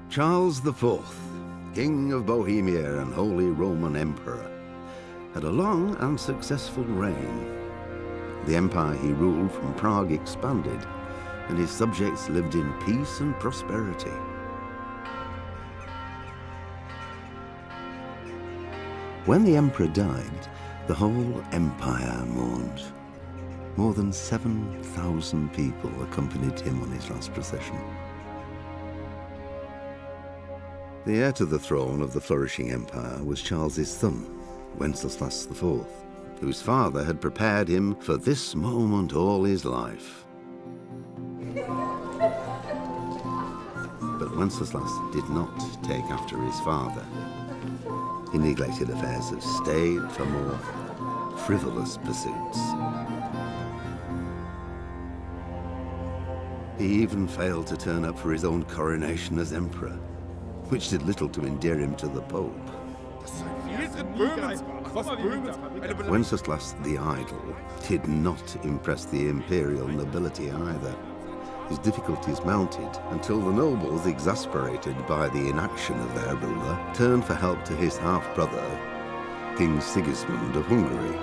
Charles IV, King of Bohemia and Holy Roman Emperor, had a long and successful reign. The empire he ruled from Prague expanded, and his subjects lived in peace and prosperity. When the emperor died, the whole empire mourned. More than 7,000 people accompanied him on his last procession. The heir to the throne of the flourishing empire was Charles's son, Wenceslaus IV, whose father had prepared him for this moment all his life. But Wenceslaus did not take after his father. He neglected affairs of state for more frivolous pursuits. He even failed to turn up for his own coronation as emperor, which did little to endear him to the Pope. Wenceslas the Idle did not impress the imperial nobility either. His difficulties mounted until the nobles, exasperated by the inaction of their ruler, turned for help to his half-brother, King Sigismund of Hungary.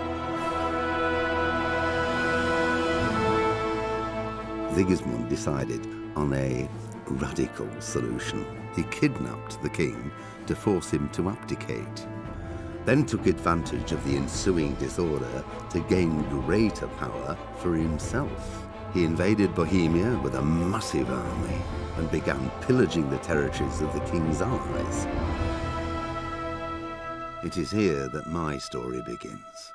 Sigismund decided on a radical solution. He kidnapped the king to force him to abdicate, then took advantage of the ensuing disorder to gain greater power for himself. He invaded Bohemia with a massive army and began pillaging the territories of the king's allies. It is here that my story begins.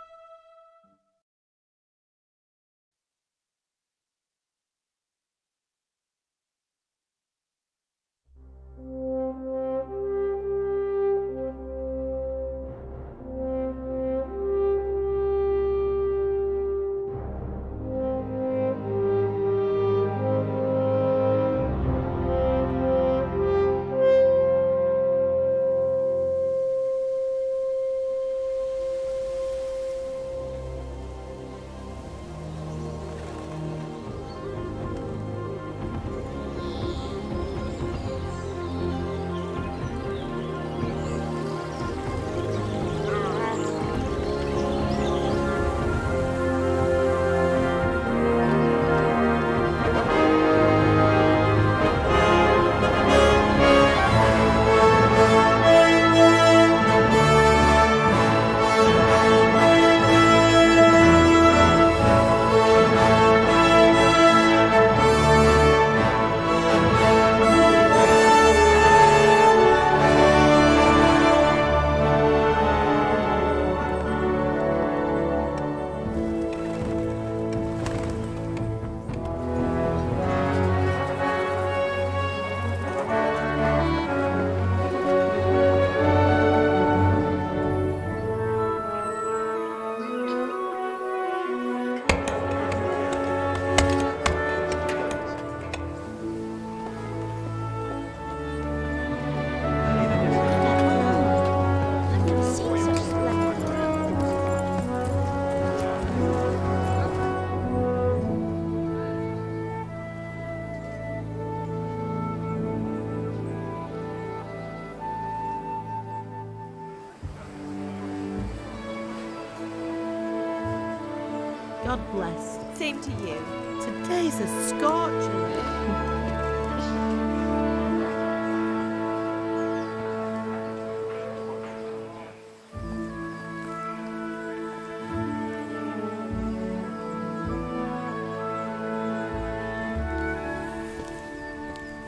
God bless. Same to you. Today's a scorcher.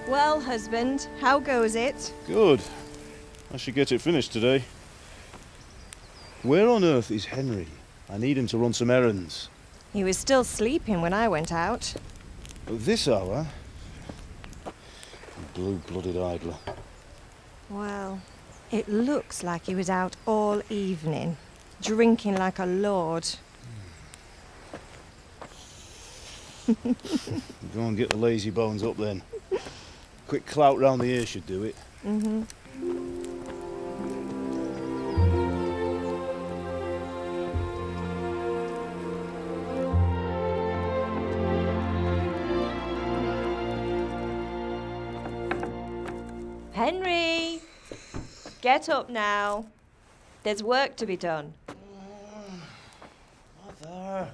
Well, husband, how goes it? Good. I should get it finished today. Where on earth is Henry? I need him to run some errands. He was still sleeping when I went out. At this hour? Blue-blooded idler. Well, it looks like he was out all evening, drinking like a lord. Go and get the lazy bones up then. Quick clout round the ear should do it. Mm-hmm. Henry! Get up now. There's work to be done. Mother.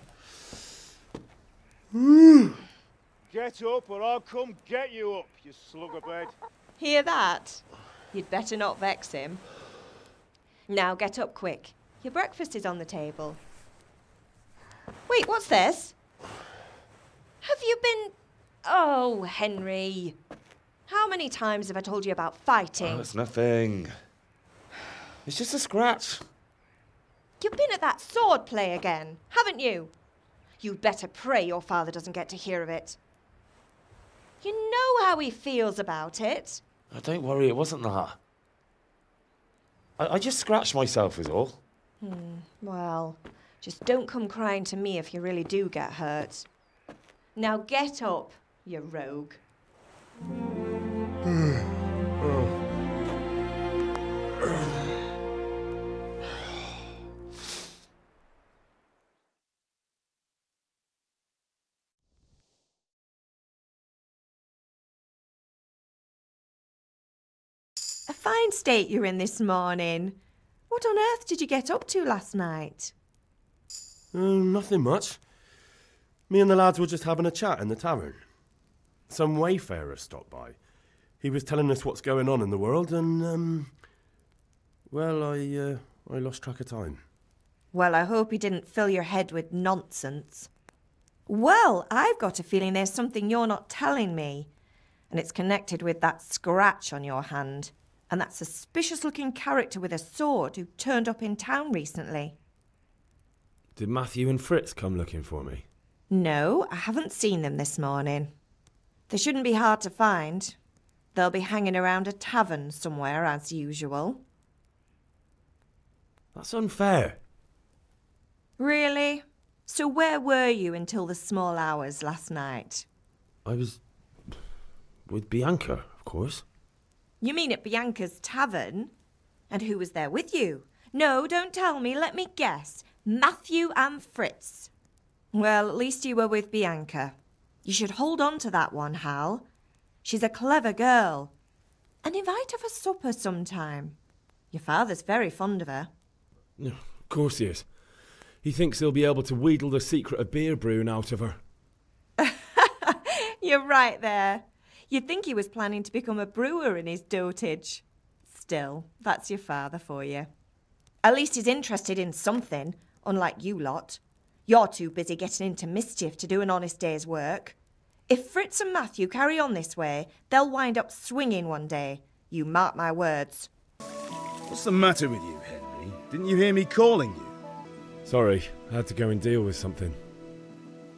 Get up or I'll come get you up, you slugabed. Hear that? You'd better not vex him. Now get up quick. Your breakfast is on the table. Wait, what's this? Have you been... Oh, Henry. How many times have I told you about fighting? Oh, it's nothing. It's just a scratch. You've been at that sword play again, haven't you? You'd better pray your father doesn't get to hear of it. You know how he feels about it. Oh, don't worry, it wasn't that. I just scratched myself is all. Well, just don't come crying to me if you really do get hurt. Now get up, you rogue. A fine state you're in this morning. What on earth did you get up to last night? Nothing much. Me and the lads were just having a chat in the tavern. Some wayfarer stopped by. He was telling us what's going on in the world and, well, I lost track of time. Well, I hope he didn't fill your head with nonsense. Well, I've got a feeling there's something you're not telling me, and it's connected with that scratch on your hand and that suspicious-looking character with a sword who turned up in town recently. Did Matthew and Fritz come looking for me? No, I haven't seen them this morning. They shouldn't be hard to find. They'll be hanging around a tavern somewhere, as usual. That's unfair. Really? So where were you until the small hours last night? I was with Bianca, of course. You mean at Bianca's tavern? And who was there with you? No, don't tell me, let me guess. Matthew and Fritz. Well, at least you were with Bianca. You should hold on to that one, Hal. She's a clever girl. And invite her for supper sometime. Your father's very fond of her. Of course he is. He thinks he'll be able to wheedle the secret of beer brewing out of her. You're right there. You'd think he was planning to become a brewer in his dotage. Still, that's your father for you. At least he's interested in something, unlike you lot. You're too busy getting into mischief to do an honest day's work. If Fritz and Matthew carry on this way, they'll wind up swinging one day. You mark my words. What's the matter with you, Henry? Didn't you hear me calling you? Sorry, I had to go and deal with something.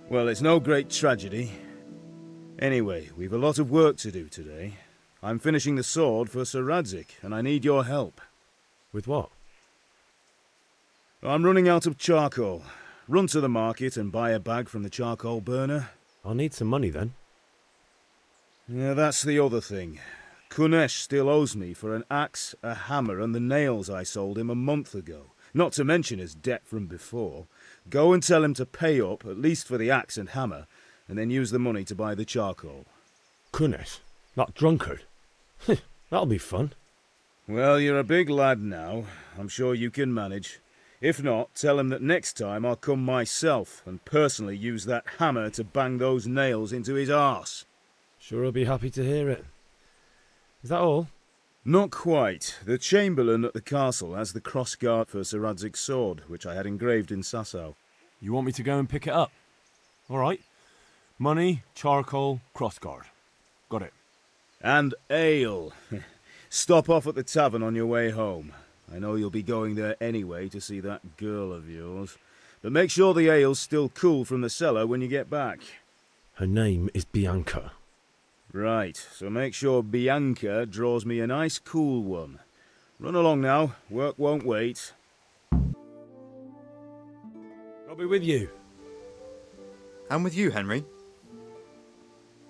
Well, it's no great tragedy. Anyway, we've a lot of work to do today. I'm finishing the sword for Sir Radzig, and I need your help. With what? I'm running out of charcoal. Run to the market and buy a bag from the charcoal burner. I'll need some money then. Yeah, that's the other thing. Kunesh still owes me for an axe, a hammer, and the nails I sold him a month ago. Not to mention his debt from before. Go and tell him to pay up, at least for the axe and hammer, and then use the money to buy the charcoal. Kunesh? That drunkard? That'll be fun. Well, you're a big lad now. I'm sure you can manage. If not, tell him that next time I'll come myself and personally use that hammer to bang those nails into his arse. Sure I'll be happy to hear it. Is that all? Not quite. The Chamberlain at the castle has the crossguard for Sir Radzig's sword, which I had engraved in Sasau. You want me to go and pick it up? All right. Money, charcoal, crossguard. Got it. And ale. Stop off at the tavern on your way home. I know you'll be going there anyway to see that girl of yours. But make sure the ale's still cool from the cellar when you get back. Her name is Bianca. Right, so make sure Bianca draws me a nice cool one. Run along now, work won't wait. I'll be with you. I'm with you, Henry.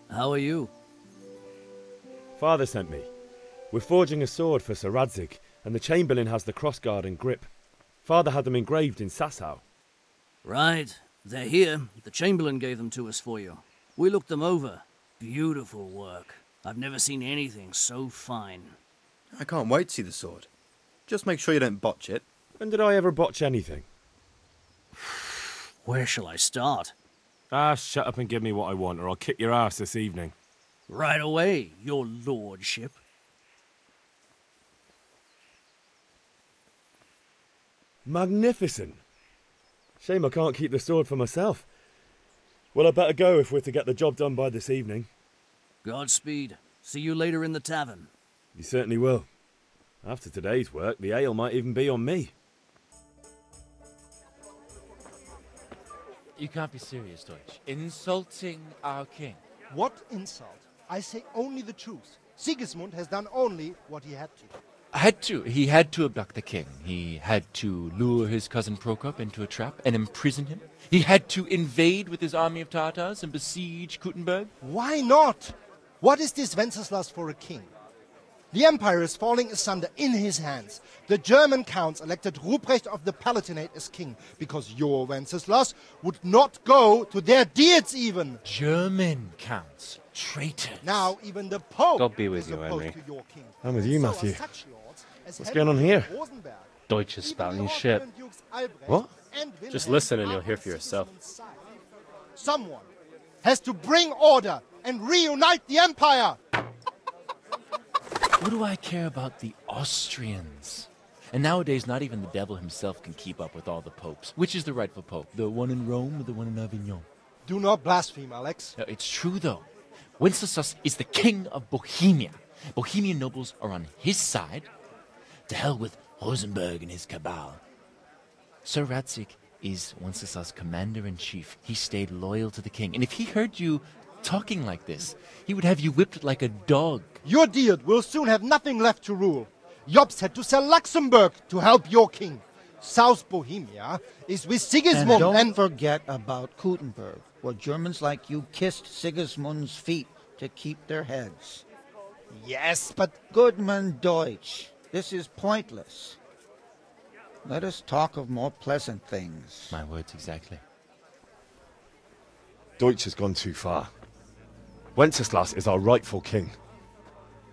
How are you? Father sent me. We're forging a sword for Sir Radzig, and the Chamberlain has the crossguard and grip. Father had them engraved in Sasau. Right. They're here. The Chamberlain gave them to us for you. We looked them over. Beautiful work. I've never seen anything so fine. I can't wait to see the sword. Just make sure you don't botch it. When did I ever botch anything? Where shall I start? Ah, shut up and give me what I want, or I'll kick your ass this evening. Right away, your lordship. Magnificent. Shame I can't keep the sword for myself. Well, I better go if we're to get the job done by this evening. Godspeed. See you later in the tavern. You certainly will. After today's work, the ale might even be on me. You can't be serious, Deutsch. Insulting our king. What insult? I say only the truth. Sigismund has done only what he had to. He had to abduct the king. He had to lure his cousin Prokop into a trap and imprison him. He had to invade with his army of Tatars and besiege Kuttenberg. Why not? What is this Wenceslaus for a king? The empire is falling asunder in his hands. The German counts elected Ruprecht of the Palatinate as king because your Wenceslaus would not go to their deeds even. German counts. Traitors. Now even the Pope God be with is you, opposed Henry. to your king. I'm with you, So are Matthew. such lords as What's going on Henry here? of Rosenberg. Deutsch is spouting Even the shit. Austrian Dukes Albrecht What? and Just Wilhelm listen and are you'll hear on for yourself. Sigismund's side. Someone has to bring order and reunite the empire. What do I care about the Austrians? And nowadays, not even the devil himself can keep up with all the popes. Which is the rightful pope? The one in Rome or the one in Avignon? Do not blaspheme, Alex. No, it's true, though. Wenceslaus is the king of Bohemia. Bohemian nobles are on his side. To hell with Rosenberg and his cabal. Sir Radzig is Wenceslaus' commander-in-chief. He stayed loyal to the king. And if he heard you talking like this, he would have you whipped like a dog. Your Diet will soon have nothing left to rule. Jobst had to sell Luxembourg to help your king. South Bohemia is with Sigismund And don't forget about Kuttenberg, where Germans like you kissed Sigismund's feet to keep their heads. Yes, but... Goodman Deutsch, this is pointless. Let us talk of more pleasant things. My words exactly. Deutsch has gone too far. Wenceslaus is our rightful king.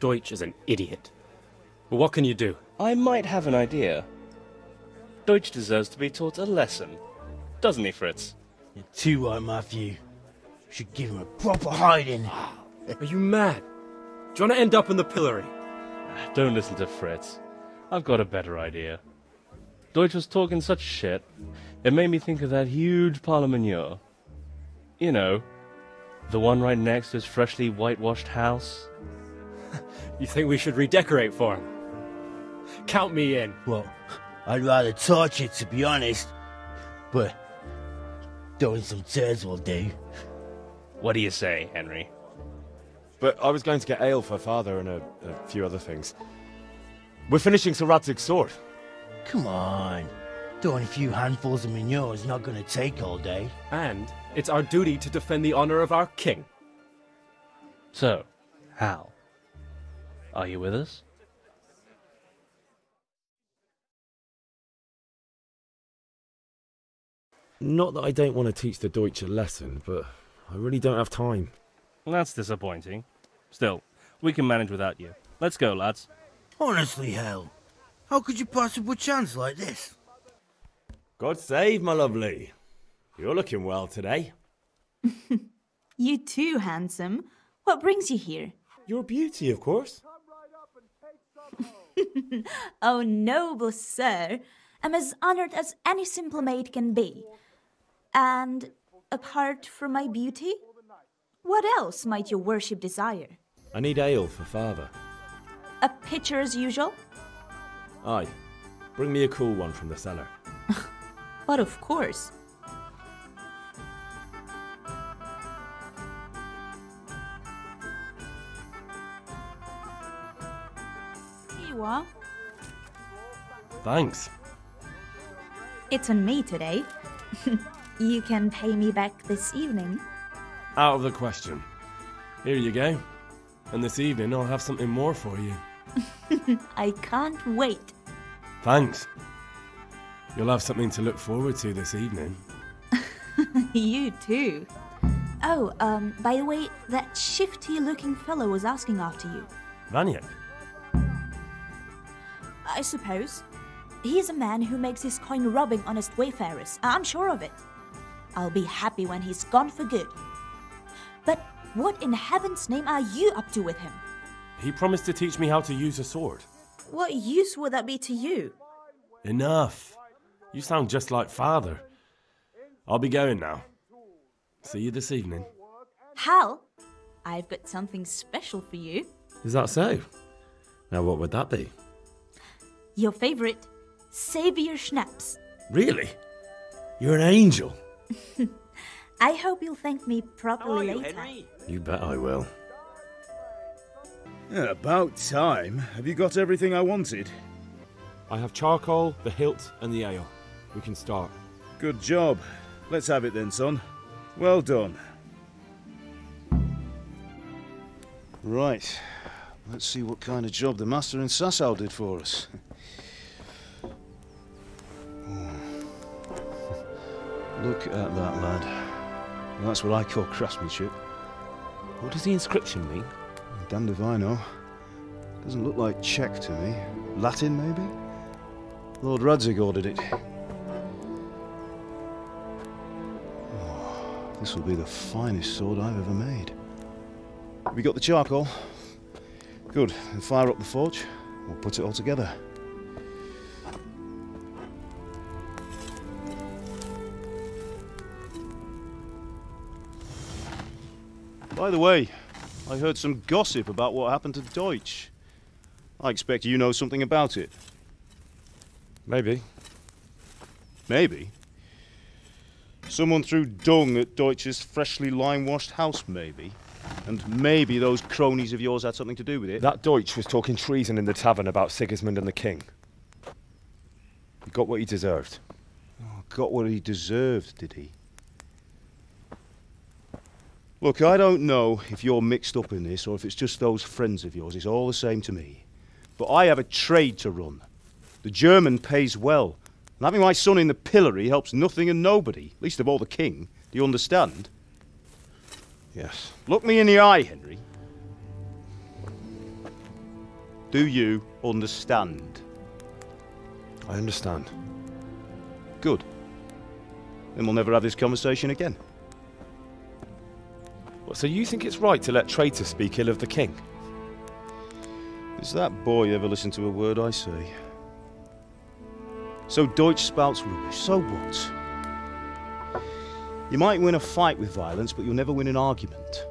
Deutsch is an idiot. But what can you do? I might have an idea. Deutsch deserves to be taught a lesson. Doesn't he, Fritz? You're too right, Matthew. Should give him a proper hiding. Are you mad? Do you want to end up in the pillory? Don't listen to Fritz. I've got a better idea. Deutsch was talking such shit, it made me think of that huge parliament. You know, the one right next to his freshly whitewashed house. You think we should redecorate for him? Count me in. Well, I'd rather torch it, to be honest. But throwing some turds will do. What do you say, Henry? But I was going to get ale for father and a few other things. We're finishing Sir Radzig's sword. Come on. Throwing a few handfuls of manure is not going to take all day. And it's our duty to defend the honor of our king. So, Hal, are you with us? Not that I don't want to teach the Deutsch a lesson, but I really don't have time. That's disappointing. Still, we can manage without you. Let's go, lads. Honestly, Hal, how could you possibly chance like this? God save, my lovely. You're looking well today. You too, handsome. What brings you here? Your beauty, of course. Oh, noble sir. I'm as honored as any simple maid can be. And apart from my beauty, what else might your worship desire? I need ale for father. A pitcher as usual? Aye. Bring me a cool one from the cellar. But of course. Here you are. Thanks. It's on me today. You can pay me back this evening. Out of the question. Here you go. And this evening I'll have something more for you. I can't wait. Thanks. You'll have something to look forward to this evening. You too. Oh, by the way, that shifty-looking fellow was asking after you. Vanya. I suppose. He is a man who makes his coin robbing honest wayfarers. I'm sure of it. I'll be happy when he's gone for good. But what in heaven's name are you up to with him? He promised to teach me how to use a sword. What use would that be to you? Enough. You sound just like father. I'll be going now. See you this evening. Hal, I've got something special for you. Is that so? Now what would that be? Your favorite, Savior Schnapps. Really? You're an angel. I hope you'll thank me properly later. Henry? You bet I will. Yeah, about time. Have you got everything I wanted? I have charcoal, the hilt, and the ale. We can start. Good job. Let's have it then, son. Well done. Right. Let's see what kind of job the master in Sasau did for us. Look at that, lad. That's what I call craftsmanship. What does the inscription mean? Damned if I know. Doesn't look like Czech to me. Latin, maybe? Lord Radzig ordered it. Oh, this will be the finest sword I've ever made. Have you got the charcoal? Good. Then fire up the forge. We'll put it all together. By the way, I heard some gossip about what happened to Deutsch. I expect you know something about it. Maybe. Maybe? Someone threw dung at Deutsch's freshly lime-washed house, maybe? And maybe those cronies of yours had something to do with it? That Deutsch was talking treason in the tavern about Sigismund and the king. He got what he deserved. Oh, got what he deserved, did he? Look, I don't know if you're mixed up in this or if it's just those friends of yours. It's all the same to me. But I have a trade to run. The German pays well. And having my son in the pillory helps nothing and nobody, least of all the king. Do you understand? Yes. Look me in the eye, Henry. Do you understand? I understand. Good. Then we'll never have this conversation again. So you think it's right to let traitors speak ill of the king? Does that boy ever listen to a word I say? So Deutsch spouts rubbish, so what? You might win a fight with violence, but you'll never win an argument.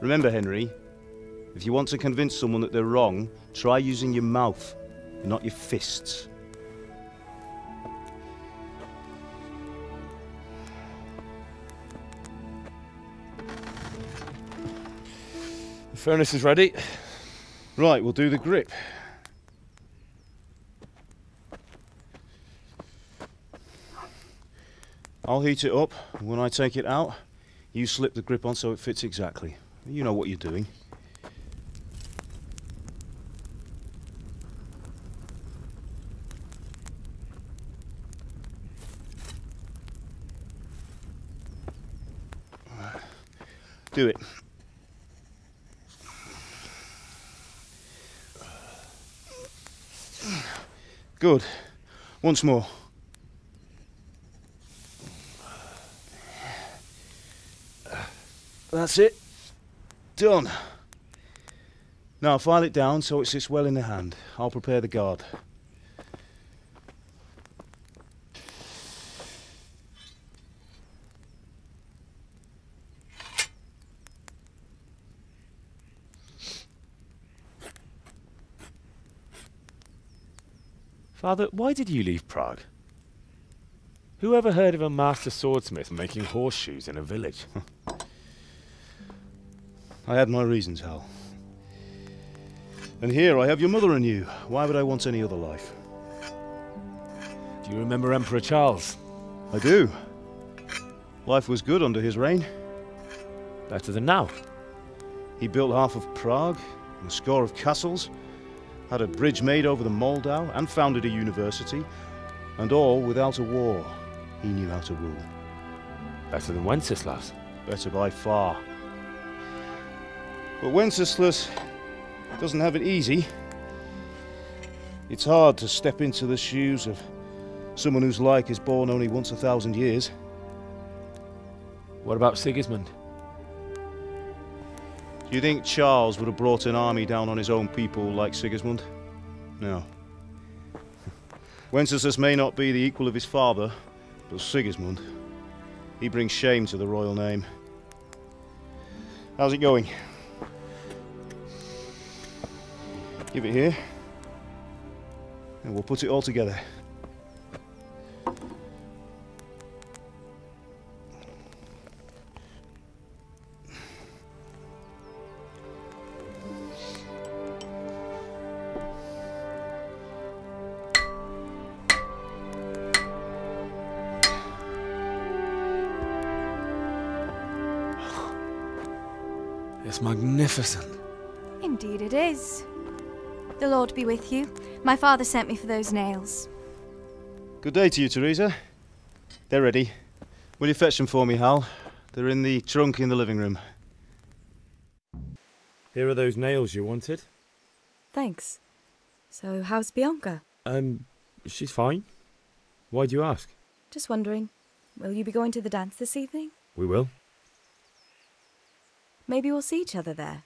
Remember, Henry, if you want to convince someone that they're wrong, try using your mouth, not your fists. The furnace is ready. Right, we'll do the grip. I'll heat it up, and when I take it out, you slip the grip on so it fits exactly. You know what you're doing. Do it. Good. Once more. That's it. Done. Now file it down so it sits well in the hand. I'll prepare the guard. Father, why did you leave Prague? Who ever heard of a master swordsmith making horseshoes in a village? I had my reasons, Hal. And here I have your mother and you. Why would I want any other life? Do you remember Emperor Charles? I do. Life was good under his reign. Better than now. He built half of Prague, and a score of castles, had a bridge made over the Moldau, and founded a university, and all without a war. He knew how to rule. Better than Wenceslaus. Better by far. But Wenceslaus doesn't have it easy. It's hard to step into the shoes of someone whose like is born only once 1,000 years. What about Sigismund? Do you think Charles would have brought an army down on his own people like Sigismund? No. Wenceslaus may not be the equal of his father, but Sigismund, he brings shame to the royal name. How's it going? Give it here, and we'll put it all together. It's magnificent. Indeed it is. The Lord be with you. My father sent me for those nails. Good day to you, Teresa. They're ready. Will you fetch them for me, Hal? They're in the trunk in the living room. Here are those nails you wanted. Thanks. So, how's Bianca? She's fine. Why do you ask? Just wondering, will you be going to the dance this evening? We will. Maybe we'll see each other there.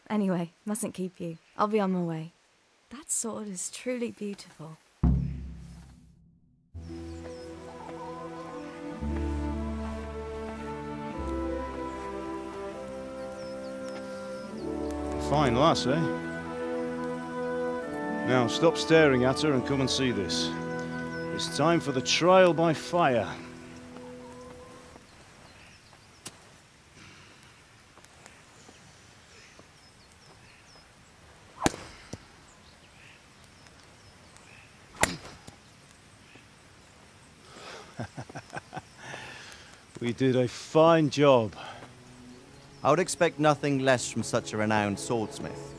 Anyway, mustn't keep you. I'll be on my way. That sword is truly beautiful. Fine lass, eh? Now, stop staring at her and come and see this. It's time for the trial by fire. We did a fine job. I would expect nothing less from such a renowned swordsmith.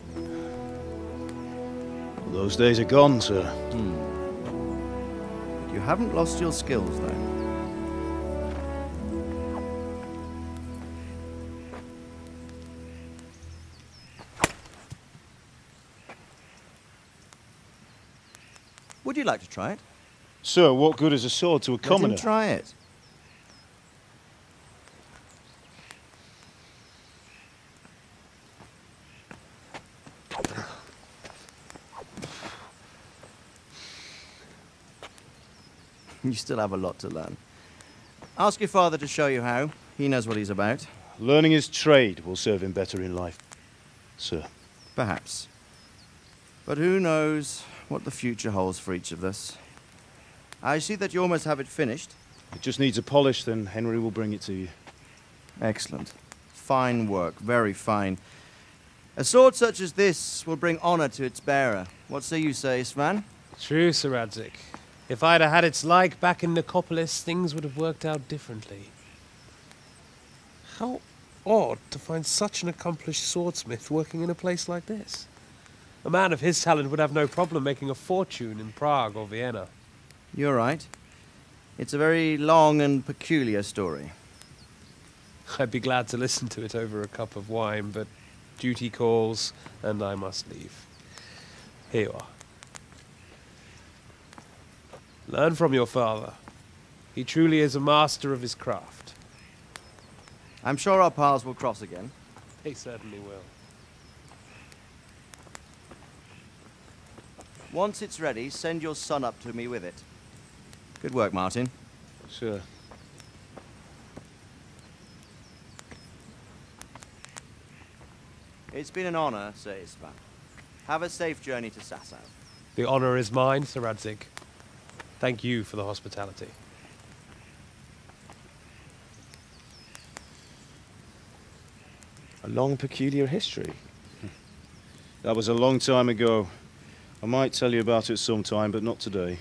Those days are gone, sir. You haven't lost your skills, though. Would you like to try it? Sir, what good is a sword to a commoner? Let him try it. You still have a lot to learn. Ask your father to show you how. He knows what he's about. Learning his trade will serve him better in life, sir. Perhaps. But who knows what the future holds for each of us. I see that you almost have it finished. It just needs a polish, then Henry will bring it to you. Excellent. Fine work, very fine. A sword such as this will bring honor to its bearer. What say you, Svan? True, Sir Radzig. If I'd have had its like back in Nicopolis, things would have worked out differently. How odd to find such an accomplished swordsmith working in a place like this. A man of his talent would have no problem making a fortune in Prague or Vienna. You're right. It's a very long and peculiar story. I'd be glad to listen to it over a cup of wine, but duty calls, and I must leave. Here you are. Learn from your father. He truly is a master of his craft. I'm sure our paths will cross again. They certainly will. Once it's ready, send your son up to me with it. Good work, Martin. Sure. It's been an honor, Sir Istvan. Have a safe journey to Sasau. The honor is mine, Sir Radzig. Thank you for the hospitality. A long, peculiar history. That was a long time ago. I might tell you about it sometime, but not today.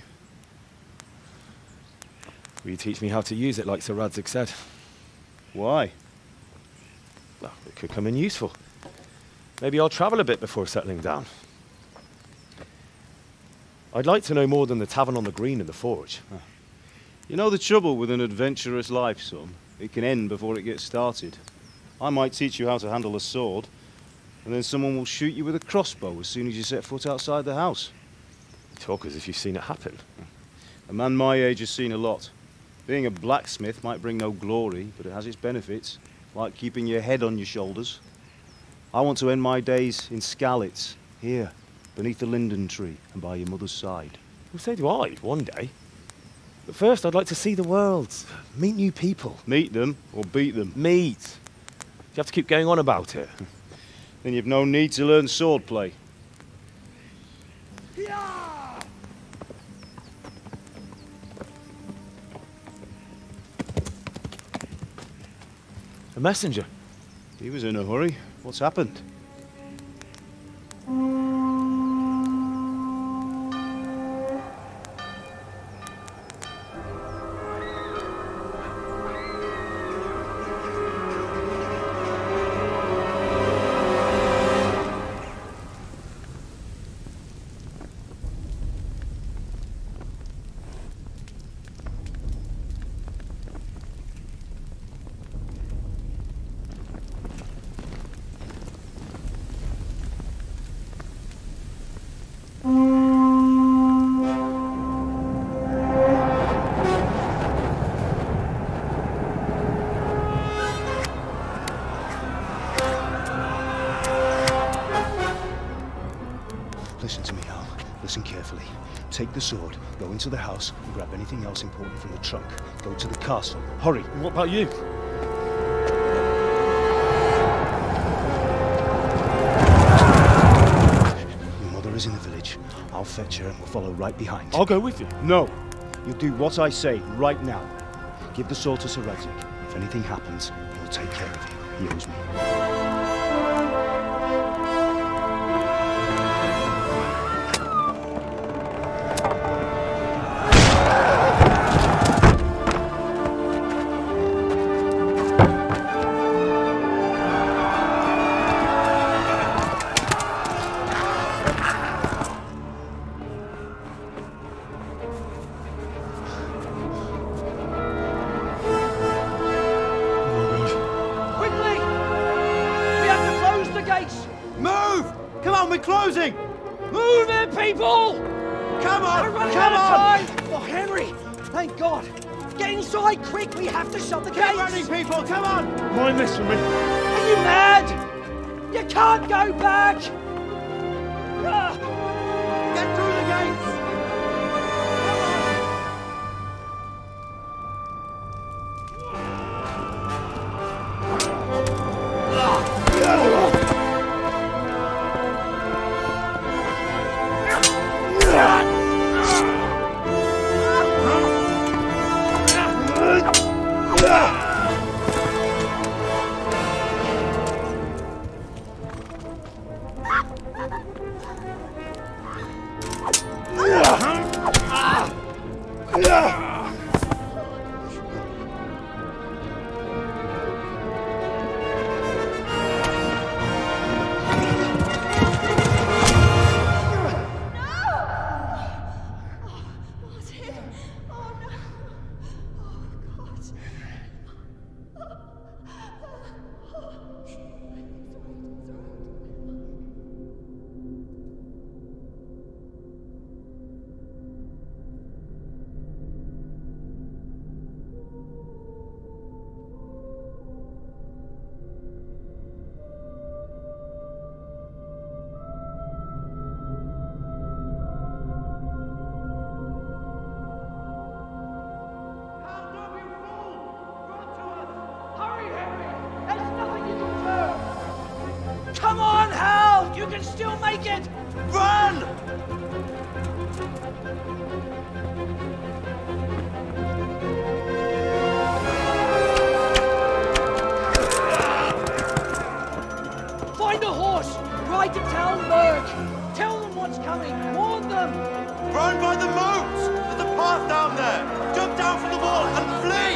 Will you teach me how to use it, like Sir Radzig said? Why? Well, it could come in useful. Maybe I'll travel a bit before settling down. I'd like to know more than the tavern on the green and the forge. You know the trouble with an adventurous life, son? It can end before it gets started. I might teach you how to handle a sword, and then someone will shoot you with a crossbow as soon as you set foot outside the house. talk as if you've seen it happen. A man my age has seen a lot. Being a blacksmith might bring no glory, but it has its benefits, like keeping your head on your shoulders. I want to end my days in Skalitz, here, beneath the linden tree and by your mother's side. Well, so do I, one day. But first, I'd like to see the world, meet new people. Meet them or beat them? Meet. You have to keep going on about it. Then you've no need to learn swordplay. A messenger. He was in a hurry. What's happened? Listen to me, Al. Listen carefully. Take the sword, go into the house, and grab anything else important from the trunk. Go to the castle. Hurry! What about you? Your mother is in the village. I'll fetch her and we'll follow right behind. I'll go with you. No! You'll do what I say right now. Give the sword to Sir Radzig. If anything happens, he'll take care of you. He owes me. Closing! Move it, people! Come on! We're running out of time! Oh, Henry! Thank God! Get inside quick! We have to shut the gates! Get running, people! Come on! Why mess with me? Are you mad? You can't go back! Get through the gates! Come on, Hal! You can still make it! Run! Find a horse! Ride to Talmberg! Tell them what's coming! Warn them! Run by the moat! There's a path down there! Jump down from the wall and flee!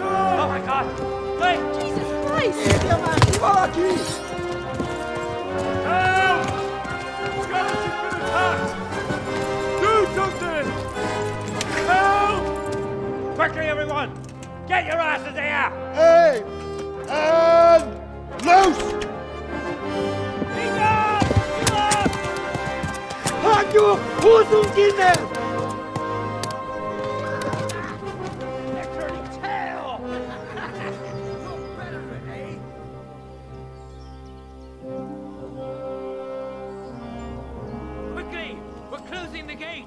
Oh my God! Wait! Jesus Christ! Help! Skalitz has been attacked! Do something! Help! Quickly, everyone! Get your asses here! Hey! And loose! Halt you! Hosenkinder! They're turning tail! Quickly! We're closing the gate!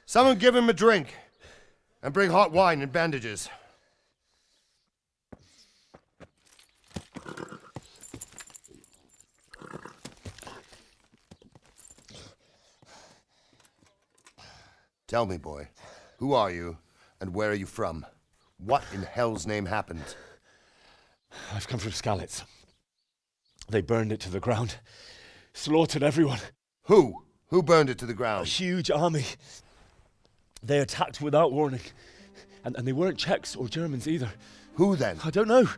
Someone give him a drink. And bring hot wine and bandages. Tell me, boy, who are you and where are you from? What in hell's name happened? I've come from Skalitz. They burned it to the ground. Slaughtered everyone. Who? Who burned it to the ground? A huge army. They attacked without warning. And they weren't Czechs or Germans either. Who then? I don't know.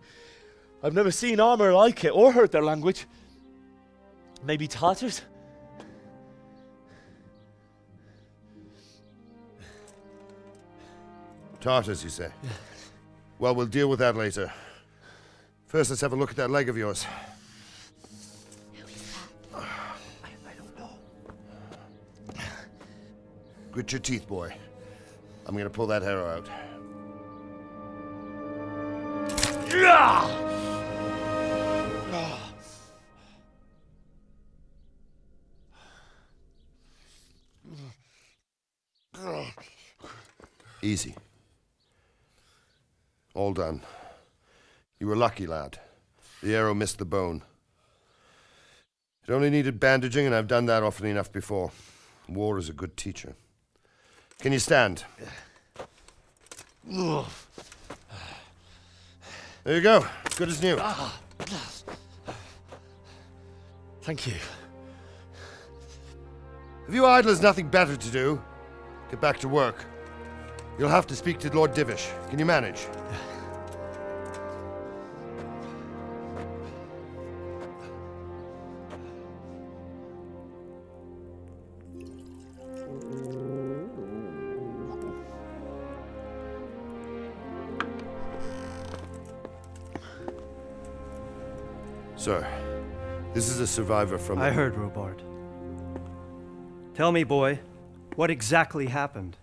I've never seen armor like it or heard their language. Maybe Tatars? Tartars, you say? Yeah. Well, we'll deal with that later. First, let's have a look at that leg of yours. Who is that? I don't know. Grit your teeth, boy. I'm gonna pull that arrow out. Easy. All done. You were lucky, lad. The arrow missed the bone. It only needed bandaging, and I've done that often enough before. War is a good teacher. Can you stand? There you go. Good as new. Thank you. If you idlers nothing better to do, get back to work. You'll have to speak to Lord Divish. Can you manage? Sir, this is a survivor from... I heard, Robard. Tell me, boy, what exactly happened?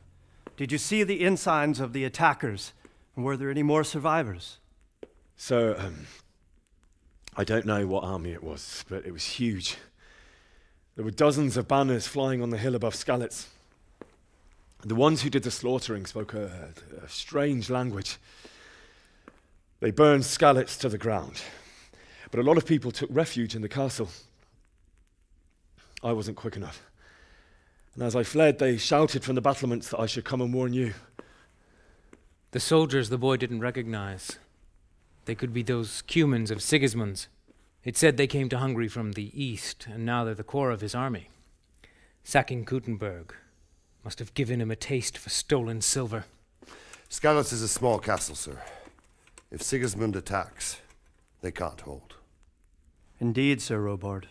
Did you see the ensigns of the attackers? And were there any more survivors? So, I don't know what army it was, but it was huge. There were dozens of banners flying on the hill above Skalitz. The ones who did the slaughtering spoke a strange language. They burned Skalitz to the ground. But a lot of people took refuge in the castle. I wasn't quick enough. And as I fled, they shouted from the battlements that I should come and warn you. The soldiers the boy didn't recognize. They could be those Cumans of Sigismund's. It said they came to Hungary from the east, and now they're the core of his army. Sacking Talmberg must have given him a taste for stolen silver. Skalitz is a small castle, sir. If Sigismund attacks, they can't hold. Indeed, Sir Robard.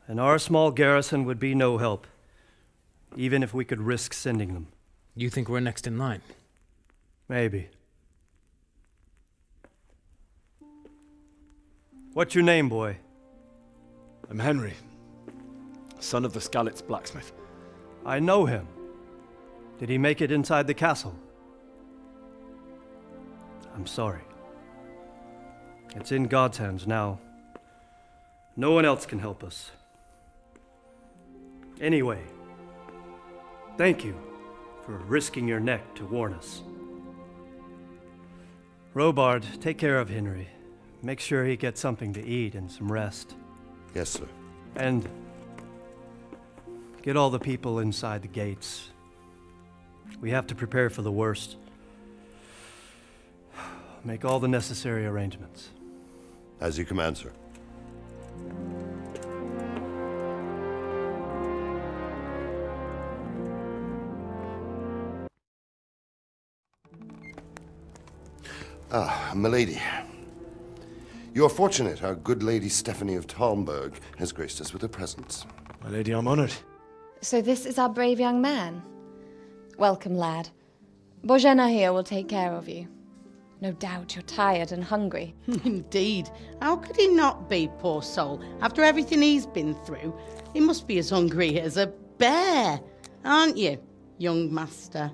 And our small garrison would be no help, even if we could risk sending them. You think we're next in line? Maybe. What's your name, boy? I'm Henry, son of the Skalitz blacksmith. I know him. Did he make it inside the castle? I'm sorry. It's in God's hands now. No one else can help us. Anyway, thank you for for risking your neck to warn us. Robard, take care of Henry. Make sure he gets something to eat and some rest. Yes, sir. And get all the people inside the gates. We have to prepare for the worst. Make all the necessary arrangements. As you command, sir. Ah, milady. You are fortunate our good lady Stephanie of Talmberg has graced us with her presence. My lady, I'm honored. So this is our brave young man? Welcome, lad. Bozhena here will take care of you. No doubt you're tired and hungry. Indeed. How could he not be, poor soul? After everything he's been through, he must be as hungry as a bear, aren't you, young master?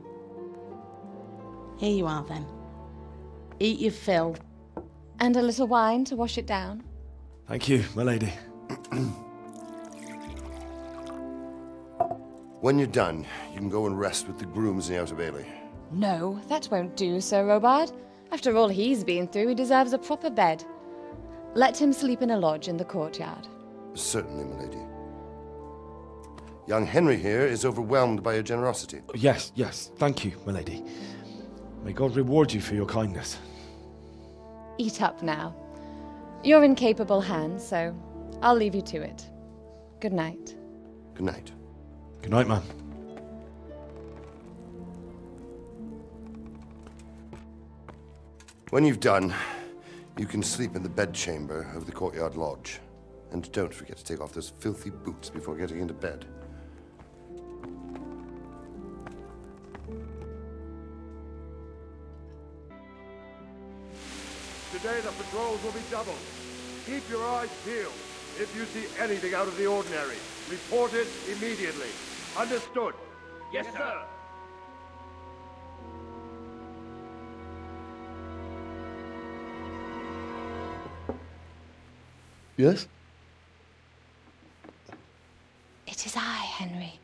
Here you are, then. Eat your fill. And a little wine to wash it down. Thank you, my lady. When you're done, you can go and rest with the grooms in the Outer Bailey. No, that won't do, Sir Robard. After all he's been through, he deserves a proper bed. Let him sleep in a lodge in the courtyard. Certainly, milady. Young Henry here is overwhelmed by your generosity. Yes, yes. Thank you, my lady. May God reward you for your kindness. Eat up now. You're in capable hands, so I'll leave you to it. Good night. Good night. Good night, ma'am. When you've done, you can sleep in the bedchamber of the courtyard lodge. And don't forget to take off those filthy boots before getting into bed. Today the patrols will be doubled. Keep your eyes peeled. If you see anything out of the ordinary, report it immediately. Understood? Yes, sir. Yes? It is I, Henry.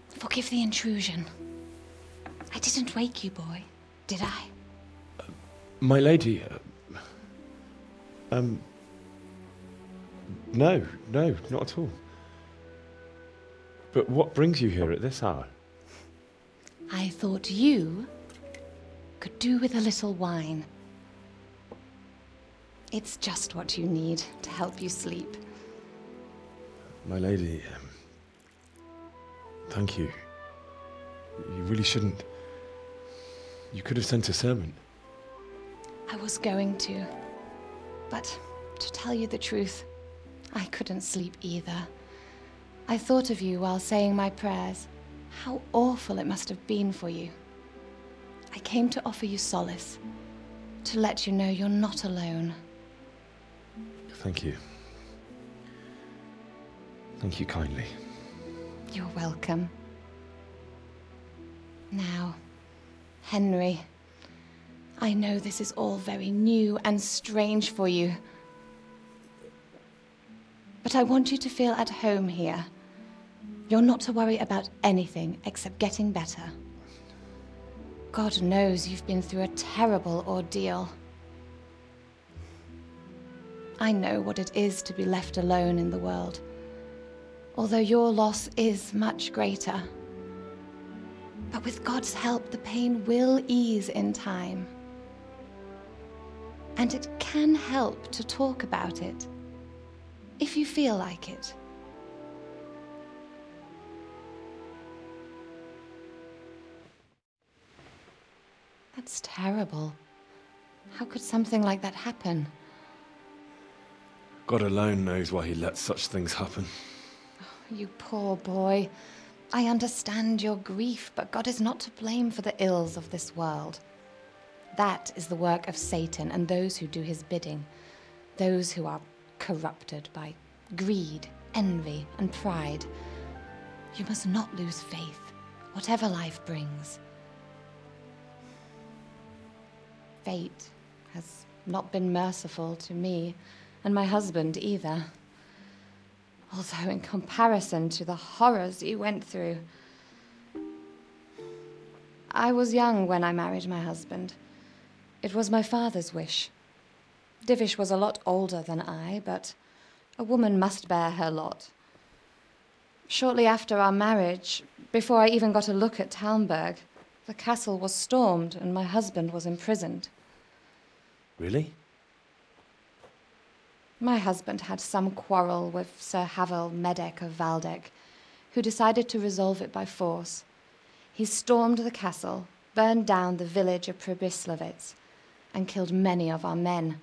Forgive the intrusion. I didn't wake you, boy, did I? My lady, no, not at all. But what brings you here at this hour? I thought you could do with a little wine. It's just what you need to help you sleep. My lady, thank you. You really shouldn't. You could have sent a servant. I was going to. But to tell you the truth, I couldn't sleep either. I thought of you while saying my prayers. How awful it must have been for you. I came to offer you solace, to let you know you're not alone. Thank you. Thank you kindly. You're welcome. Now, Henry, I know this is all very new and strange for you. But I want you to feel at home here. You're not to worry about anything except getting better. God knows you've been through a terrible ordeal. I know what it is to be left alone in the world, although your loss is much greater. But with God's help, the pain will ease in time. And it can help to talk about it, if you feel like it. That's terrible. How could something like that happen? God alone knows why he lets such things happen. Oh, you poor boy. I understand your grief, but God is not to blame for the ills of this world. That is the work of Satan and those who do his bidding. Those who are corrupted by greed, envy, and pride. You must not lose faith, whatever life brings. Fate has not been merciful to me, and my husband either. Although in comparison to the horrors you went through, I was young when I married my husband. It was my father's wish. Divish was a lot older than I, but a woman must bear her lot. Shortly after our marriage, before I even got a look at Talmberg, the castle was stormed and my husband was imprisoned. Really? My husband had some quarrel with Sir Havel Medek of Valdek, who decided to resolve it by force. He stormed the castle, burned down the village of Przemyslowiec, and killed many of our men,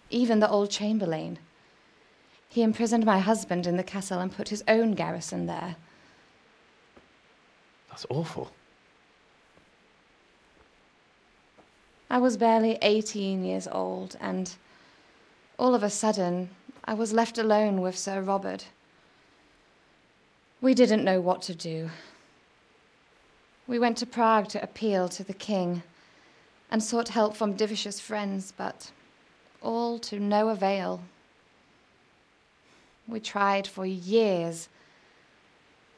even the old chamberlain. He imprisoned my husband in the castle and put his own garrison there. That's awful. I was barely 18 years old, and all of a sudden, I was left alone with Sir Robert. We didn't know what to do. We went to Prague to appeal to the king and sought help from Divish's friends, but all to no avail. We tried for years,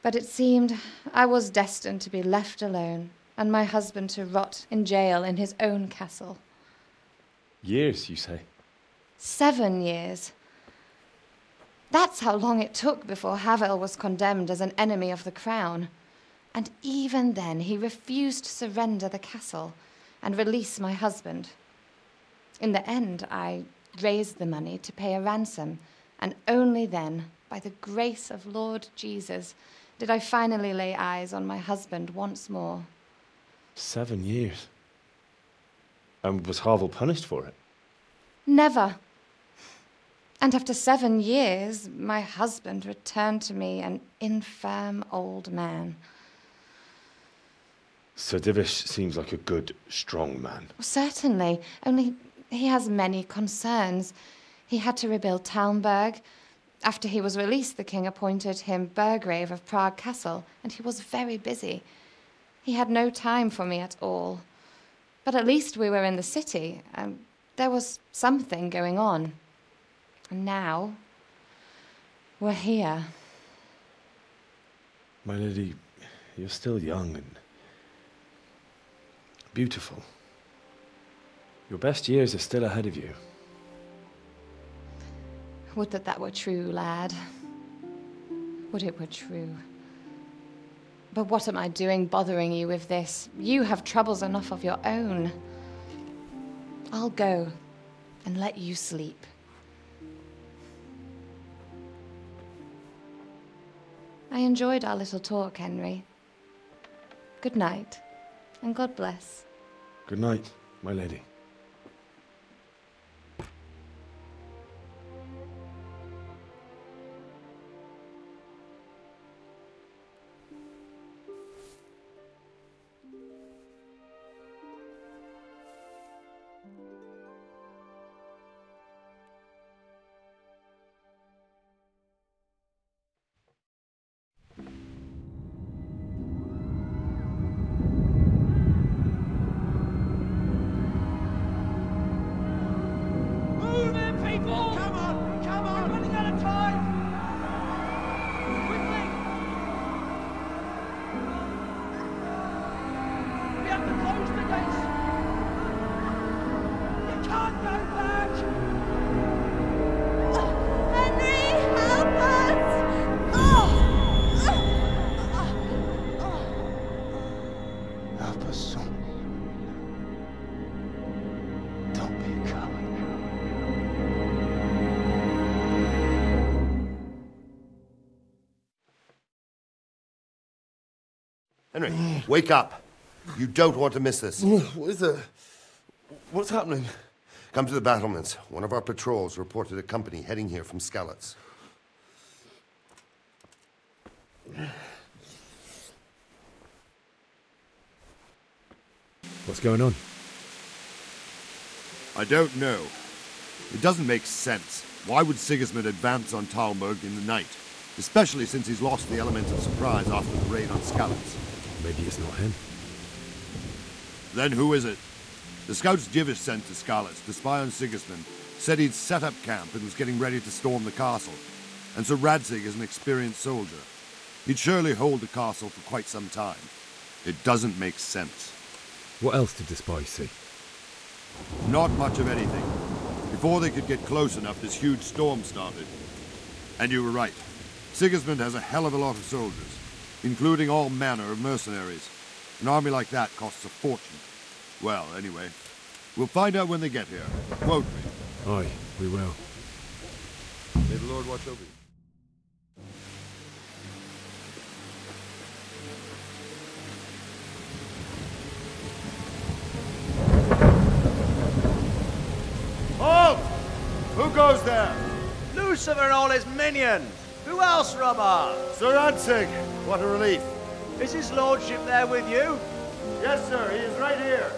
but it seemed I was destined to be left alone and my husband to rot in jail in his own castle. Years, you say? 7 years. That's how long it took before Havel was condemned as an enemy of the crown. And even then, he refused to surrender the castle and release my husband. In the end, I raised the money to pay a ransom, and only then, by the grace of Lord Jesus, did I finally lay eyes on my husband once more. 7 years? And was Havel punished for it? Never. And after 7 years, my husband returned to me an infirm old man. Sir Divish seems like a good, strong man. Certainly, only he has many concerns. He had to rebuild Talmberg. After he was released, the king appointed him Burgrave of Prague Castle, and he was very busy. He had no time for me at all. But at least we were in the city, and there was something going on. And now, we're here. My lady, you're still young and beautiful. Your best years are still ahead of you. Would that that were true, lad. Would it were true. But what am I doing bothering you with this? You have troubles enough of your own. I'll go and let you sleep. I enjoyed our little talk, Henry. Good night, and God bless. Good night, my lady. Henry, wake up. You don't want to miss this. What is it? What's happening? Come to the battlements. One of our patrols reported a company heading here from Skalitz. What's going on? I don't know. It doesn't make sense. Why would Sigismund advance on Talmberg in the night? Especially since he's lost the element of surprise after the raid on Skalitz. Maybe it's not him. Then who is it? The scouts Divish sent to Skalitz to spy on Sigismund said he'd set up camp and was getting ready to storm the castle. And Sir Radzig is an experienced soldier. He'd surely hold the castle for quite some time. It doesn't make sense. What else did the spies see? Not much of anything. Before they could get close enough, this huge storm started. And you were right. Sigismund has a hell of a lot of soldiers, including all manner of mercenaries. An army like that costs a fortune. Well, anyway, we'll find out when they get here, won't we? Aye, we will. May the Lord watch over you. Halt! Who goes there? Lucifer and all his minions. Who else, Robert? Sir Radzig. What a relief. Is his lordship there with you? Yes, sir. He is right here.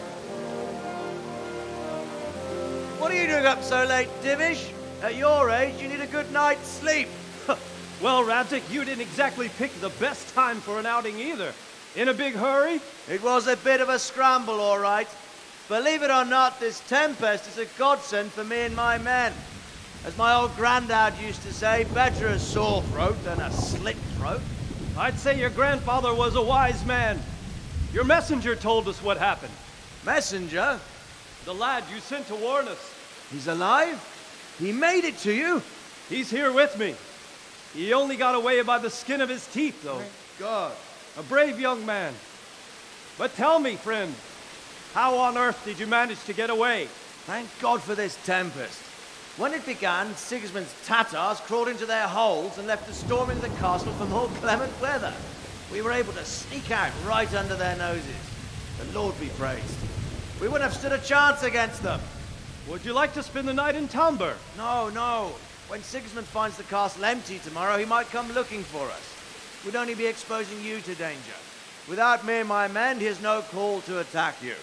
What are you doing up so late, Divish? At your age, you need a good night's sleep. Well, Radzig, you didn't exactly pick the best time for an outing either. In a big hurry? It was a bit of a scramble, all right. Believe it or not, this tempest is a godsend for me and my men. As my old granddad used to say, better a sore throat than a slit throat. I'd say your grandfather was a wise man. Your messenger told us what happened. Messenger? The lad you sent to warn us. He's alive? He made it to you? He's here with me. He only got away by the skin of his teeth, though. Thank God. A brave young man. But tell me, friend, how on earth did you manage to get away? Thank God for this tempest. When it began, Sigismund's Tatars crawled into their holes and left us storming the castle for more clement weather. We were able to sneak out right under their noses. The Lord be praised. We wouldn't have stood a chance against them. Would you like to spend the night in Talmberg? No, no. When Sigismund finds the castle empty tomorrow, he might come looking for us. We'd only be exposing you to danger. Without me and my men, he has no call to attack you.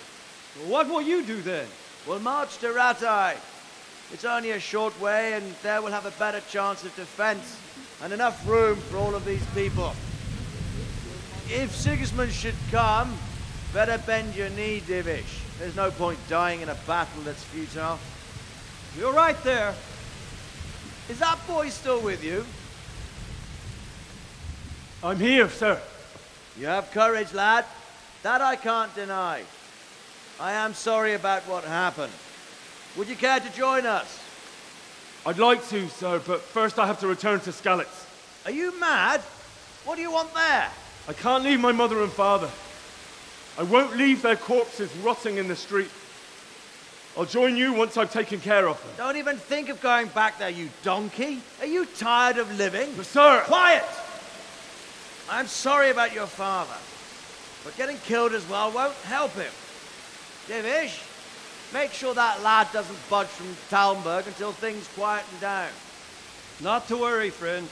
What will you do then? We'll march to Reshade. It's only a short way, and there we'll have a better chance of defense and enough room for all of these people. If Sigismund should come, better bend your knee, Divish. There's no point dying in a battle that's futile. You're right there. Is that boy still with you? I'm here, sir. You have courage, lad. That I can't deny. I am sorry about what happened. Would you care to join us? I'd like to, sir, but first I have to return to Skalitz. Are you mad? What do you want there? I can't leave my mother and father. I won't leave their corpses rotting in the street. I'll join you once I've taken care of them. Don't even think of going back there, you donkey. Are you tired of living? But sir! Quiet! I'm sorry about your father, but getting killed as well won't help him. Divish, make sure that lad doesn't budge from Talmberg until things quieten down. Not to worry, friend.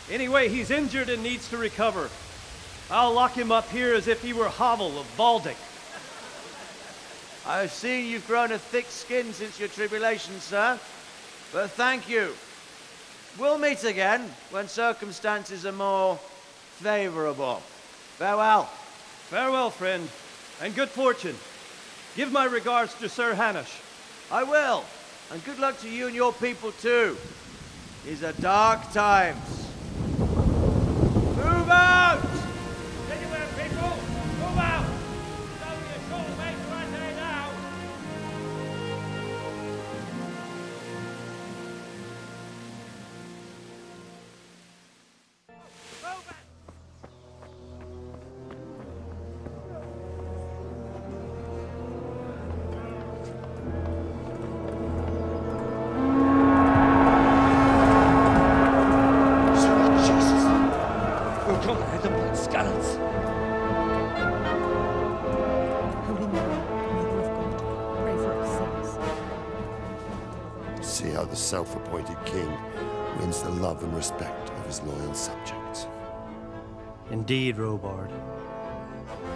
Anyway, he's injured and needs to recover. I'll lock him up here as if he were Havel of Baldic. I've seen you've grown a thick skin since your tribulation, sir. But thank you. We'll meet again when circumstances are more favorable. Farewell. Farewell, friend, and good fortune. Give my regards to Sir Hanush. I will, and good luck to you and your people too. These are dark times. Move out! Anywhere, people! Move out! It's only a short way to Reshade now. See how the self-appointed king wins the love and respect of his loyal subjects. Indeed, Robard.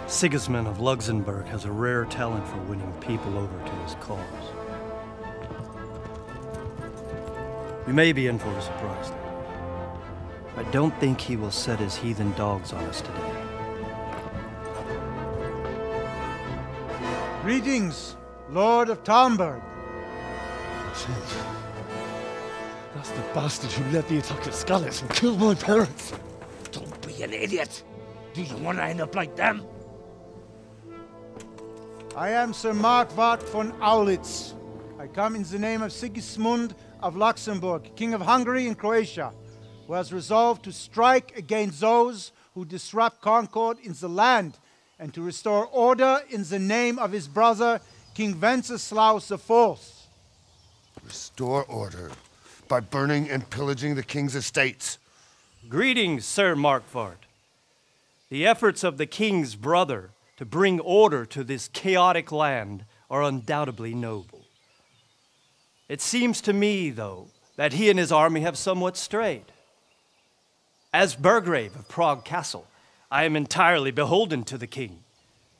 Sigismund of Luxembourg has a rare talent for winning people over to his cause. We may be in for a surprise, though. I don't think he will set his heathen dogs on us today. Greetings, Lord of Talmberg. That's the bastard who led the attack at Skalitz and killed my parents. Don't be an idiot. Do you want to end up like them? I am Sir Markvart von Aulitz. I come in the name of Sigismund of Luxembourg, King of Hungary and Croatia, who has resolved to strike against those who disrupt concord in the land and to restore order in the name of his brother, King Wenceslaus IV. Restore order by burning and pillaging the king's estates. Greetings, Sir Markvart. The efforts of the king's brother to bring order to this chaotic land are undoubtedly noble. It seems to me, though, that he and his army have somewhat strayed. As Burgrave of Prague Castle, I am entirely beholden to the king,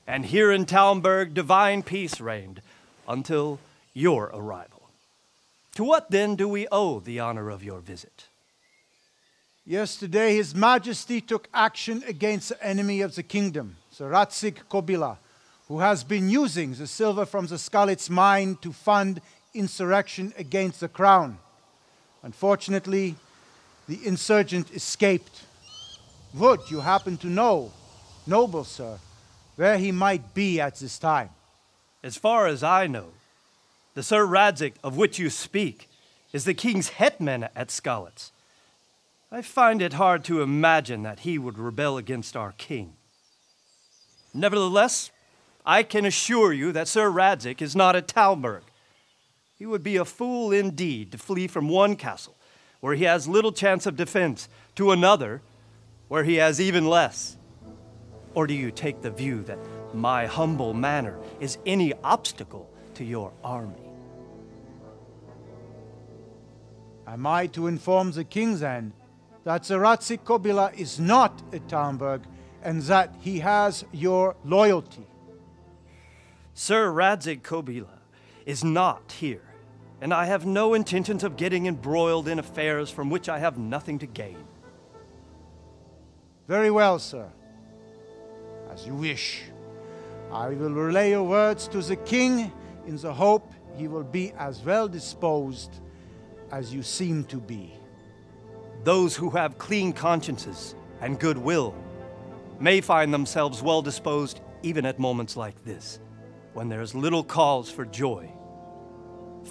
and here in Talmberg divine peace reigned until your arrival. To what then do we owe the honor of your visit? Yesterday, His Majesty took action against the enemy of the kingdom, Sir Radzig Kobyla, who has been using the silver from the Skalitz mine to fund insurrection against the crown. Unfortunately, the insurgent escaped. Would you happen to know, noble sir, where he might be at this time? As far as I know, the Sir Radzig of which you speak is the king's hetman at Skalitz. I find it hard to imagine that he would rebel against our king. Nevertheless, I can assure you that Sir Radzig is not at Talmberg. He would be a fool indeed to flee from one castle, where he has little chance of defense, to another, where he has even less. Or do you take the view that my humble manner is any obstacle to your army? Am I to inform the king then that Sir Radzig Kobyla is not at Talmberg and that he has your loyalty? Sir Radzig Kobyla is not here, and I have no intentions of getting embroiled in affairs from which I have nothing to gain. Very well, sir. As you wish. I will relay your words to the king in the hope he will be as well disposed as you seem to be. Those who have clean consciences and goodwill may find themselves well disposed even at moments like this, when there is little cause for joy.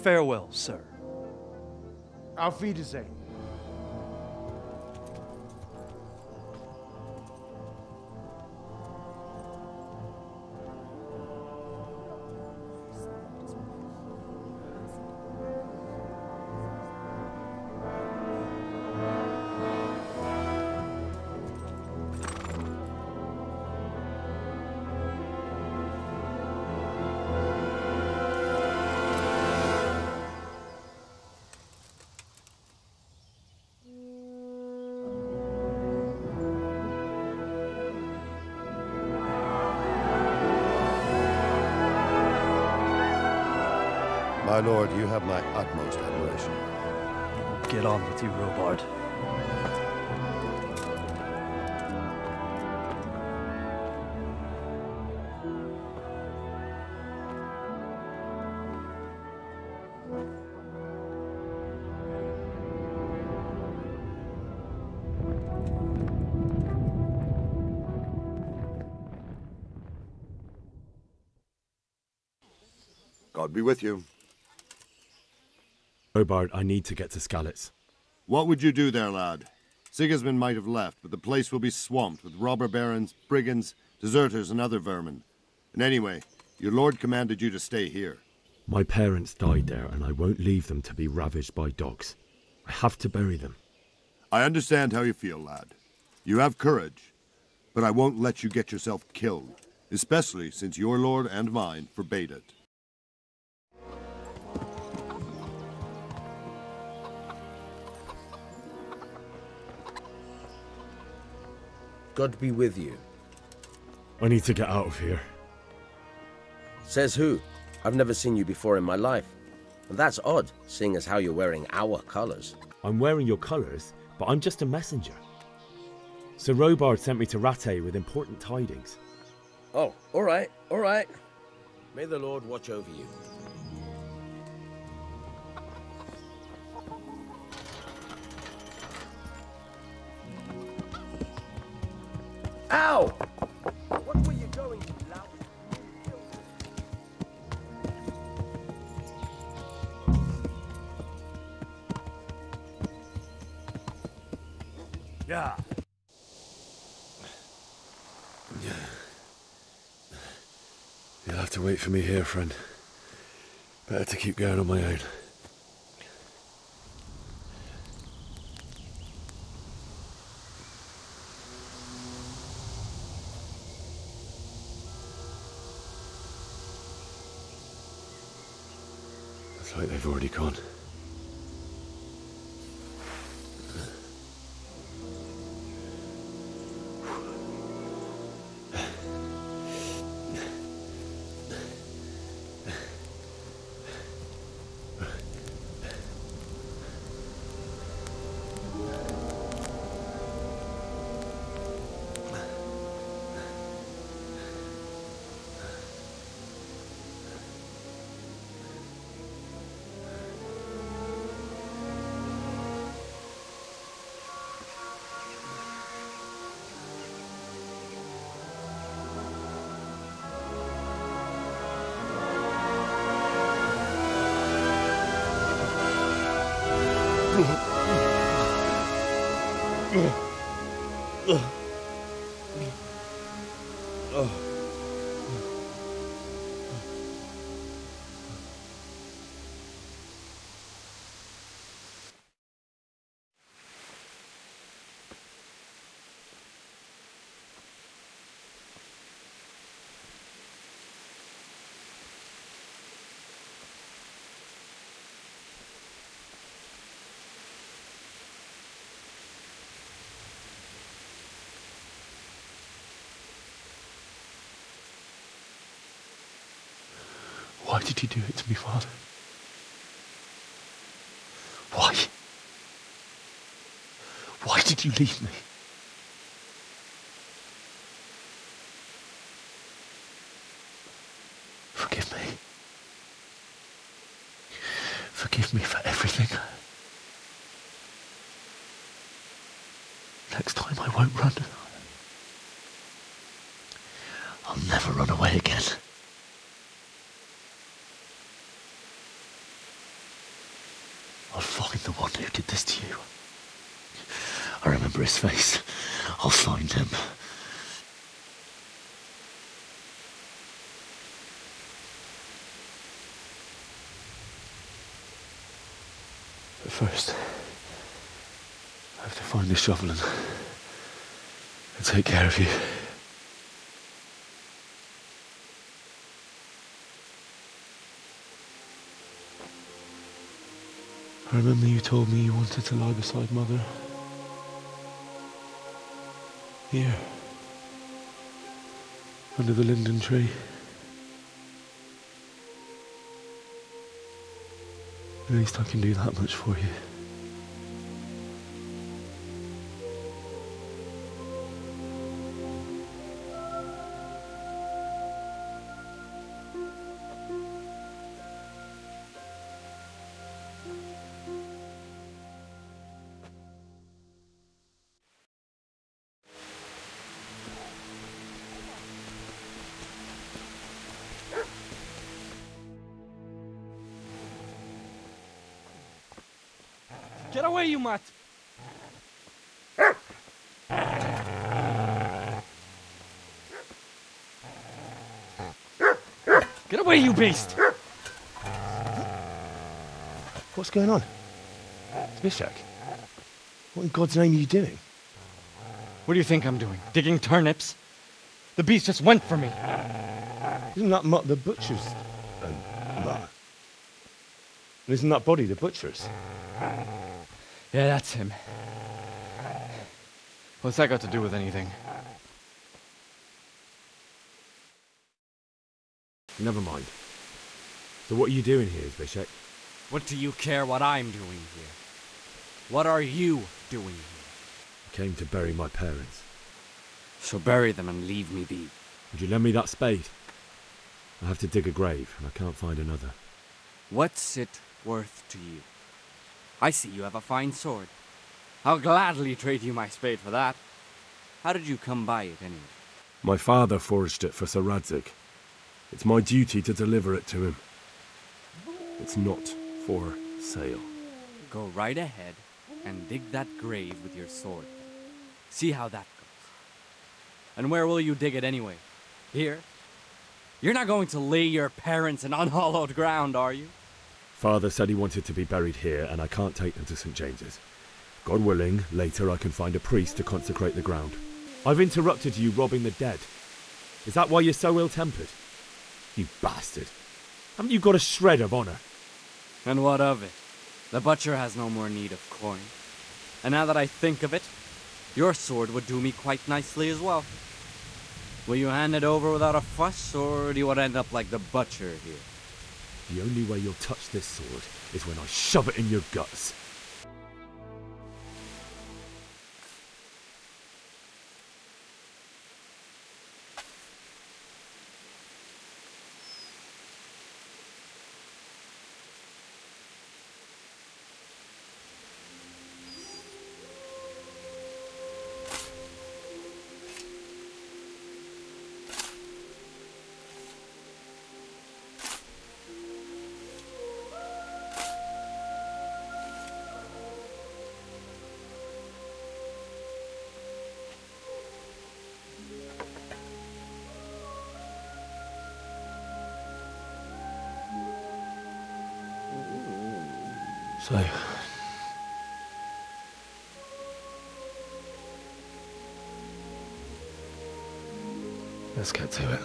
Farewell, sir. Auf Wiedersehen. My lord, you have my utmost admiration. Get on with you, Robard. God be with you. Robard, I need to get to Skalitz. What would you do there, lad? Sigismund might have left, but the place will be swamped with robber barons, brigands, deserters, and other vermin. And anyway, your lord commanded you to stay here. My parents died there, and I won't leave them to be ravaged by dogs. I have to bury them. I understand how you feel, lad. You have courage, but I won't let you get yourself killed, especially since your lord and mine forbade it. God be with you. I need to get out of here. Says who? I've never seen you before in my life. And that's odd, seeing as how you're wearing our colours. I'm wearing your colours, but I'm just a messenger. Sir Robard sent me to Reshade with important tidings. Oh, all right, all right. May the Lord watch over you. Ow! What were you going to, lout? Yeah. You'll have to wait for me here, friend. Better to keep going on my own. Looks like they've already gone. Why did you do it to me, Father? Why? Why did you leave me? Forgive me. Forgive me for everything. Next time I won't run. I'll never run away again. I'll find the one who did this to you. I remember his face. I'll find him. But first, I have to find this shovel and take care of you. I remember you told me you wanted to lie beside Mother. Here. Under the linden tree. At least I can do that much for you. Get away, you mutt! Get away, you beast! What's going on? Zbyszek, what in God's name are you doing? What do you think I'm doing? Digging turnips? The beast just went for me. Isn't that Mutt the butcher's? Mutt? Isn't that body the butcher's? Yeah, that's him. What's that got to do with anything? Never mind. So what are you doing here, Zbyszek? What do you care what I'm doing here? What are you doing here? I came to bury my parents. So bury them and leave me be. Would you lend me that spade? I have to dig a grave, and I can't find another. What's it worth to you? I see you have a fine sword. I'll gladly trade you my spade for that. How did you come by it, anyway? My father forged it for Sir Radzig. It's my duty to deliver it to him. It's not for sale. Go right ahead and dig that grave with your sword. See how that goes. And where will you dig it anyway? Here? You're not going to lay your parents in unhallowed ground, are you? Father said he wanted to be buried here, and I can't take them to St. James's. God willing, later I can find a priest to consecrate the ground. I've interrupted you robbing the dead. Is that why you're so ill-tempered? You bastard. Haven't you got a shred of honour? And what of it? The butcher has no more need of coin. And now that I think of it, your sword would do me quite nicely as well. Will you hand it over without a fuss, or do you want to end up like the butcher here? The only way you'll touch this sword is when I shove it in your guts. So, let's get to it.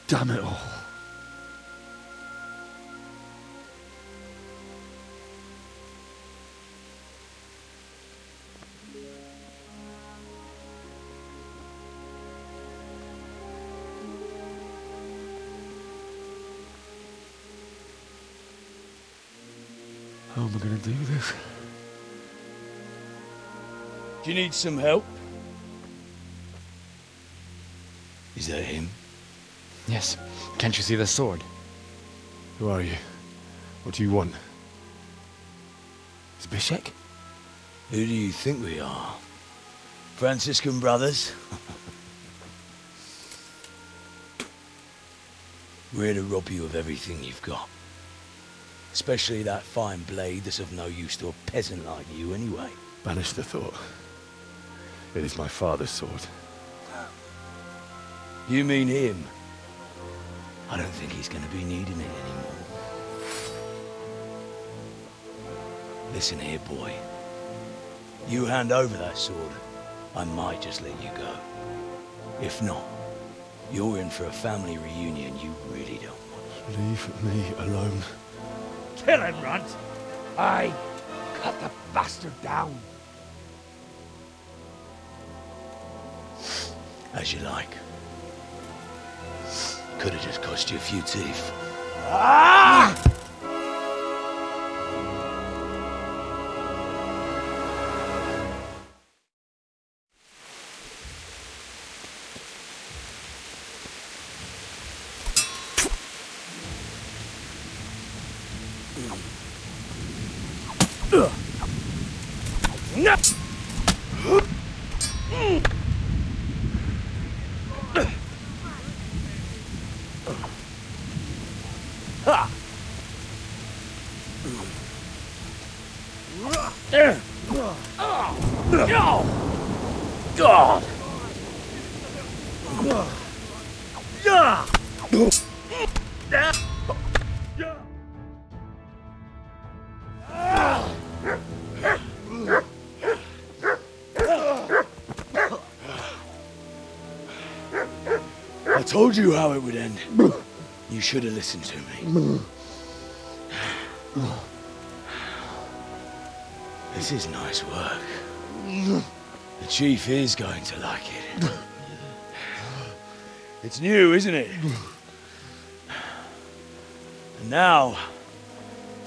Damn it all. How am I going to do this? Do you need some help? Is that him? Yes. Can't you see the sword? Who are you? What do you want? Zbyszek? Who do you think we are? Franciscan brothers? We're here to rob you of everything you've got. Especially that fine blade that's of no use to a peasant like you anyway. Banish the thought. It is my father's sword. You mean him? I don't think he's going to be needing it anymore. Listen here, boy. You hand over that sword, I might just let you go. If not, you're in for a family reunion you really don't want. Leave me alone. Kill him, Runt! Aye, cut the bastard down. As you like. Could have just cost you a few teeth. Ah! God! I told you how it would end. You should have listened to me. This is nice work. The chief is going to like it. It's new, isn't it? And now,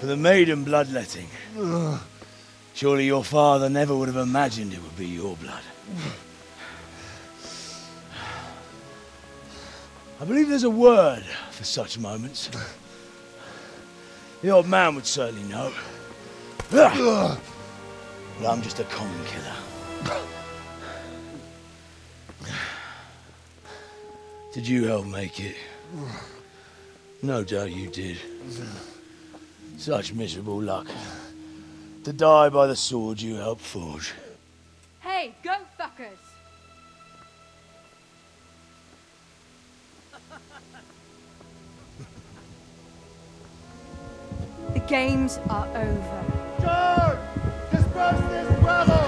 For the maiden bloodletting. Surely your father never would have imagined it would be your blood. I believe there's a word for such moments. The old man would certainly know. But I'm just a common killer. Did you help make it? No doubt you did. Such miserable luck. To die by the sword you helped forge. Hey, go fuckers! The games are over. George! Disperse this rabble!